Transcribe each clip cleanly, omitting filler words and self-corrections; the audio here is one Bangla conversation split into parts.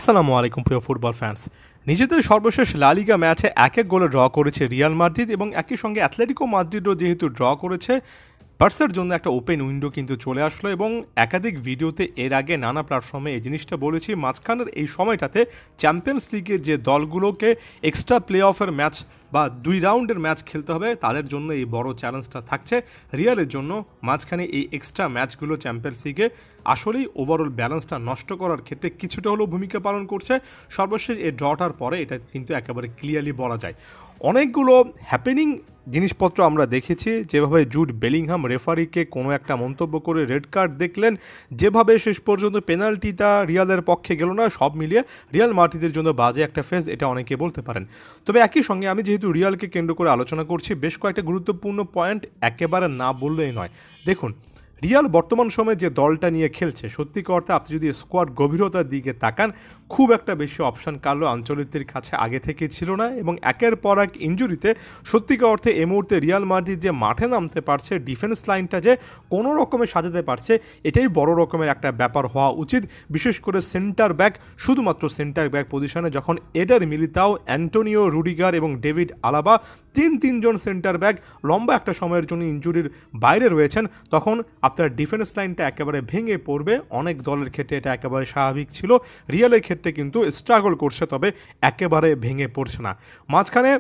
আসসালামু আলাইকুম প্রিয় ফুটবল ফ্যান্স। নিজেদের সর্বশেষ লা লিগা ম্যাচে 1-1 গোলে ড্র করেছে রিয়াল মাদ্রিদ এবং একই সঙ্গে অ্যাথলেটিকো মাদ্রিদও যেহেতু ড্র করেছে, বার্সার জন্য একটা ওপেন উইন্ডো কিন্তু চলে আসলো এবং একাধিক ভিডিওতে এর আগে নানা প্ল্যাটফর্মে এই জিনিসটা বলেছি, মাঝখানের এই সময়টাতে চ্যাম্পিয়ন্স লিগের যে দলগুলোকে এক্সট্রা প্লে অফের ম্যাচ বা 2 রাউন্ডের ম্যাচ খেলতে হবে তাদের জন্য এই বড় চ্যালেঞ্জটা থাকছে রিয়ালের জন্য। মাঝখানে এই এক্সট্রা ম্যাচগুলো চ্যাম্পিয়ন্স লিগে আসলেই ওভারঅল ব্যালেন্সটা নষ্ট করার ক্ষেত্রে কিছুটা হলেও ভূমিকা পালন করছে। সর্বশেষ এই ড্রটার পরে এটা কিন্তু একেবারে ক্লিয়ারলি বলা যায়। অনেকগুলো হ্যাপেনিং জিনিসপত্র আমরা দেখেছি, যেভাবে জুড বেলিংহাম রেফারিকে কোনো একটা মন্তব্য করে রেড কার্ড দেখলেন, যেভাবে শেষ পর্যন্ত পেনাল্টিটা রিয়ালের পক্ষে গেল না, সব মিলিয়ে রিয়াল মাদ্রিদের জন্য বাজে একটা ফেজ, এটা অনেকে বলতে পারেন। তবে একই সঙ্গে আমি যেহেতু রিয়ালকে কেন্দ্র করে আলোচনা করছি, বেশ কয়েকটা গুরুত্বপূর্ণ পয়েন্ট একেবারে না বললেই নয়। দেখুন, রিয়াল বর্তমান সময়ে যে দলটা নিয়ে খেলছে, সত্যিকার অর্থে আপনি যদি স্কোয়াড গভীরতার দিকে তাকান, খুব একটা বেশি অপশান কার্লো আঞ্চলিকদের কাছে আগে থেকে ছিল না এবং একের পর এক ইনজুরিতে সত্যিকার অর্থে এই মুহূর্তে রিয়াল মাদ্রিদ যে মাঠে নামতে পারছে, ডিফেন্স লাইনটা যে কোনো রকমে সাজাতে পারছে, এটাই বড় রকমের একটা ব্যাপার হওয়া উচিত। বিশেষ করে সেন্টার ব্যাক, শুধুমাত্র সেন্টার ব্যাক পজিশনে যখন এডার মিলিতাও, অ্যান্টোনিও রুডিগার এবং ডেভিড আলাবা তিনজন সেন্টার ব্যাক লম্বা একটা সময়ের জন্য ইনজুরির বাইরে রয়েছেন, তখন আপনার ডিফেন্স লাইনটা একেবারে ভেঙে পড়বে। অনেক দলের ক্ষেত্রে এটা একেবারে স্বাভাবিক ছিল, রিয়ালের ক্ষেত্রে কিন্তু স্ট্রাগল করছে, তবে একেবারে ভেঙে পড়ছে না। মাঝখানে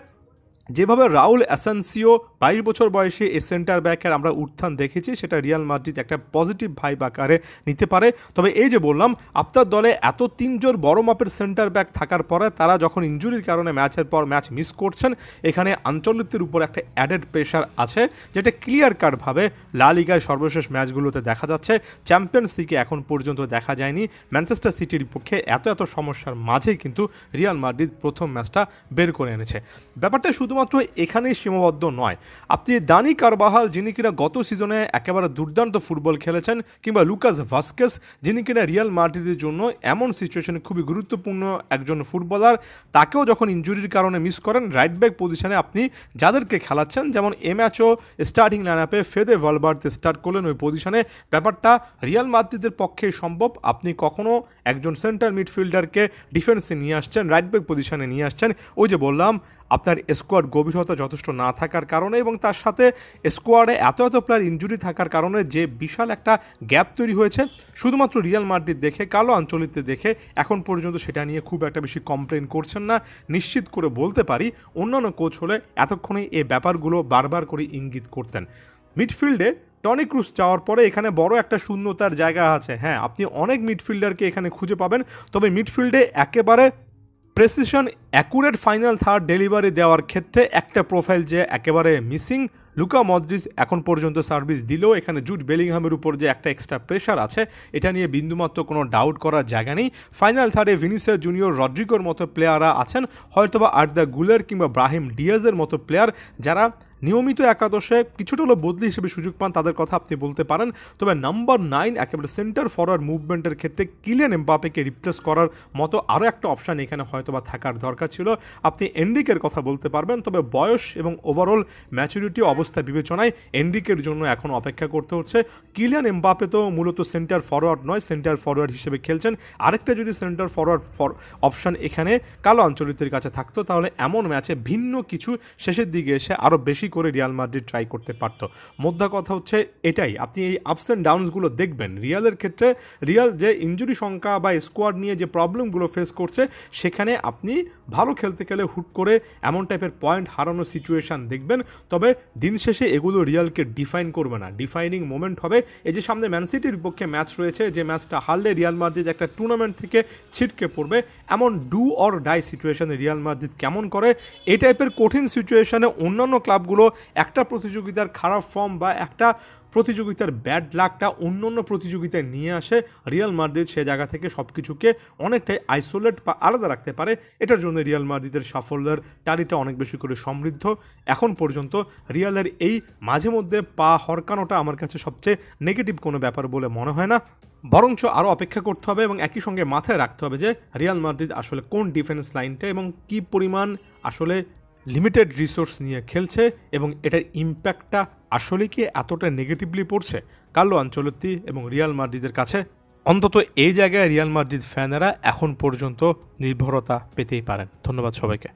যেভাবে রাউল অ্যাসেনসিও 22 বছর বয়সে এই সেন্টার ব্যাকের আমরা উত্থান দেখেছি, সেটা রিয়াল মাদ্রিদ একটা পজিটিভ ভাইব আকারে নিতে পারে। তবে এই যে বললাম, আপনার দলে এত 3 জন বড় মাপের সেন্টার ব্যাক থাকার পরে তারা যখন ইনজুরির কারণে ম্যাচের পর ম্যাচ মিস করছেন, এখানে আঞ্চলিকদের উপর একটা অ্যাডেড প্রেশার আছে, যেটা ক্লিয়ার কাটভাবে লা লিগার সর্বশেষ ম্যাচগুলোতে দেখা যাচ্ছে। চ্যাম্পিয়ন্স লিগে এখন পর্যন্ত দেখা যায়নি। ম্যানচেস্টার সিটির পক্ষে এত সমস্যার মাঝেই কিন্তু রিয়াল মাদ্রিদ প্রথম ম্যাচটা বের করে এনেছে। ব্যাপারটা শুধু মাত্র এখানেই সীমাবদ্ধ নয়। আপনি দানি কারবাহাল, যিনি কিনা গত সিজনে একেবারে দুর্দান্ত ফুটবল খেলেছেন, কিংবা লুকাস ভাস্কেস, যিনি কিনা রিয়াল মাদ্রিদের জন্য এমন সিচুয়েশনে খুবই গুরুত্বপূর্ণ একজন ফুটবলার, তাকেও যখন ইনজুরির কারণে মিস করেন, রাইট ব্যাক পজিশনে আপনি যাদেরকে খেলাচ্ছেন, যেমন এ ম্যাচও স্টার্টিং লাইনআপে ফেদে ভালভার্দে স্টার্ট করলেন ওই পজিশনে। ব্যাপারটা রিয়াল মাদ্রিদের পক্ষেই সম্ভব। আপনি কখনো একজন সেন্টার মিডফিল্ডারকে ডিফেন্সে নিয়ে আসছেন, রাইট ব্যাক পজিশনে নিয়ে আসছেন, ওই যে বললাম আপনার স্কোয়াড গভীরতা যথেষ্ট না থাকার কারণে এবং তার সাথে স্কোয়াডে এত প্লেয়ার ইনজুরি থাকার কারণে যে বিশাল একটা গ্যাপ তৈরি হয়েছে, শুধুমাত্র রিয়াল মাদ্রিদ দেখে, কালো আঞ্চলিকদের দেখে এখন পর্যন্ত সেটা নিয়ে খুব একটা বেশি কমপ্লেন করছেন না। নিশ্চিত করে বলতে পারি, অন্যান্য কোচ হলে এতক্ষণে এই ব্যাপারগুলো বারবার করে ইঙ্গিত করতেন। মিডফিল্ডে টনি ক্রুস যাওয়ার পরে এখানে বড় একটা শূন্যতার জায়গা আছে। হ্যাঁ, আপনি অনেক মিডফিল্ডারকে এখানে খুঁজে পাবেন, তবে মিডফিল্ডে একেবারে precision, accurate final third delivery দেওয়ার ক্ষেত্রে একটা প্রোফাইল যে একেবারে মিসিং। লুকা মদ্রিচ এখন পর্যন্ত সার্ভিস দিলেও এখানে জুড বেলিংহামের উপর যে একটা এক্সট্রা প্রেশার আছে, এটা নিয়ে বিন্দুমাত্র কোনো ডাউট করার জায়গা নেই। ফাইনাল থার্ডে ভিনিসিয়াস জুনিয়র, রড্রিগোর মতো প্লেয়াররা আছেন, হয়তোবা আর্দা গুলের কিংবা ব্রাহিম ডিয়াজের মতো প্লেয়ার যারা নিয়মিত একাদশে কিছুটা হলো বদলি হিসেবে সুযোগ পান, তাদের কথা আপনি বলতে পারেন। তবে নাম্বার 9 একেবারে সেন্টার ফরওয়ার্ড মুভমেন্টের ক্ষেত্রে কিলিয়ান এমবাপ্পেকে রিপ্লেস করার মতো আরও একটা অপশান এখানে হয়তোবা থাকার দরকার ছিল। আপনি এনরিকের কথা বলতে পারবেন, তবে বয়স এবং ওভারঅল ম্যাচুরিটি অবস্থা বিবেচনায় এনরিকের জন্য এখন অপেক্ষা করতে হচ্ছে। কিলিয়ান এমবাপ্পে তো মূলত সেন্টার ফরওয়ার্ড নয়, সেন্টার ফরওয়ার্ড হিসেবে খেলছেন। আরেকটা যদি সেন্টার ফরওয়ার্ড অপশান এখানে কালো আঞ্চলিকদের কাছে থাকতো, তাহলে এমন ম্যাচে ভিন্ন কিছু শেষের দিকে এসে আরও বেশি করে রিয়াল মাদ্রিদ ট্রাই করতে পারত। মোদ্দা কথা হচ্ছে এটাই, আপনি এই আপস অ্যান্ড ডাউনসগুলো দেখবেন রিয়ালের ক্ষেত্রে। রিয়াল যে ইনজুরি সংখ্যা বা স্কোয়াড নিয়ে যে প্রবলেমগুলো ফেস করছে, সেখানে আপনি ভালো খেলতে গেলে হুট করে এমন টাইপের পয়েন্ট হারানোর সিচুয়েশান দেখবেন। তবে দিন শেষে এগুলো রিয়ালকে ডিফাইন করবে না, ডিফাইনিং মোমেন্ট হবে এই যে সামনে ম্যান সিটির বিপক্ষে ম্যাচ রয়েছে, যে ম্যাচটা হারলে রিয়াল মাদ্রিদ একটা টুর্নামেন্ট থেকে ছিটকে পড়বে। এমন ডু অর ডাই সিচুয়েশানে রিয়াল মাদ্রিদ কেমন করে, এই টাইপের কঠিন সিচুয়েশানে অন্যান্য ক্লাবগুলো একটা প্রতিযোগিতার খারাপ ফর্ম বা একটা প্রতিযোগিতার ব্যাড লাকটা অন্য প্রতিযোগিতায় নিয়ে আসে, রিয়াল মাদ্রিদ সে জায়গা থেকে সব কিছুকে অনেকটাই আইসোলেট বা আলাদা রাখতে পারে। এটার জন্য রিয়াল মাদ্রিদের সাফল্যের টারিটা অনেক বেশি করে সমৃদ্ধ। এখন পর্যন্ত রিয়ালের এই মাঝে মধ্যে পা হরকানোটা আমার কাছে সবচেয়ে নেগেটিভ কোনো ব্যাপার বলে মনে হয় না, বরঞ্চ আরও অপেক্ষা করতে হবে এবং একই সঙ্গে মাথায় রাখতে হবে যে রিয়াল মাদ্রিদ আসলে কোন ডিফেন্স লাইনটা এবং কী পরিমাণ আসলে লিমিটেড রিসোর্স নিয়ে খেলছে এবং এটার ইম্প্যাক্টটা আসলে কি এতটা নেগেটিভলি পড়ছে কার্লো আনচেলত্তি এবং রিয়াল মাদ্রিদের কাছে। অন্তত এই জায়গায় রিয়াল মাদ্রিদ ফ্যানেরা এখন পর্যন্ত নির্ভরতা পেতেই পারেন। ধন্যবাদ সবাইকে।